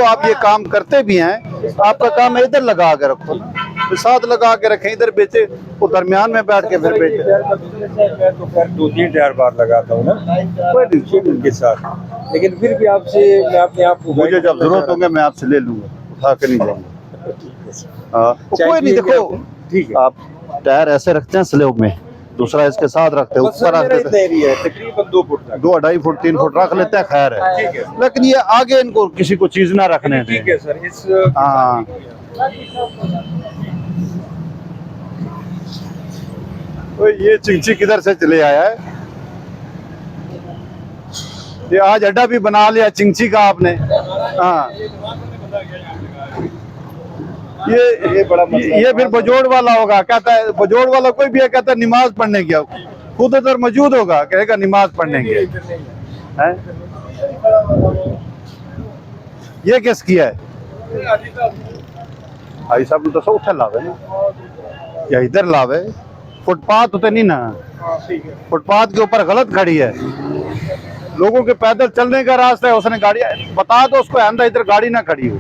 चलो आप ये काम करते भी हैं, आपका काम है इधर लगा के रखो ना, तो साथ लगा के रखें, इधर बेचे वो दरमियान में बैठ के फिर बेचे। मैं तो खैर 2-3 टायर बार लगाता हूँ ना उनके साथ, लेकिन फिर भी आपसे मैं अपने आप को मुझे जब जरूरत होंगे मैं आपसे ले लूंगा, उठा के नहीं जाऊंगा। हाँ कोई नहीं, देखो ठीक है, आप टायर ऐसे रखते हैं स्लेब में, दूसरा इसके साथ रखते हैं, ऊपर रख देते हैं, एरिया है तकरीबन 2 फुट तक, 2 2.5 फुट 3 फुट रख लेते हैं, खैर है। ठीक है, लेकिन ये आगे इनको किसी को चीज ना रखने ठीक दें। है सर। इस हाँ तो ये चिंची किधर से चले आया है, ये आज अड्डा भी बना लिया चिंची का आपने। हाँ ये बड़ा ये फिर बजोड़ वाला होगा, कहता है बजोड़ वाला कोई भी है, कहता है नमाज पढ़ने गया, खुद उधर मौजूद होगा, कहेगा नमाज पढ़ने गया है। ये किस किया है भाई साहब ने तो सब उठा लावे ना, या इधर लावे, फुटपाथ तो नहीं ना, फुटपाथ के ऊपर गलत खड़ी है, लोगों के पैदल चलने का रास्ता है, उसने गाड़ी बता दो उसको आंदा इधर गाड़ी ना खड़ी हो।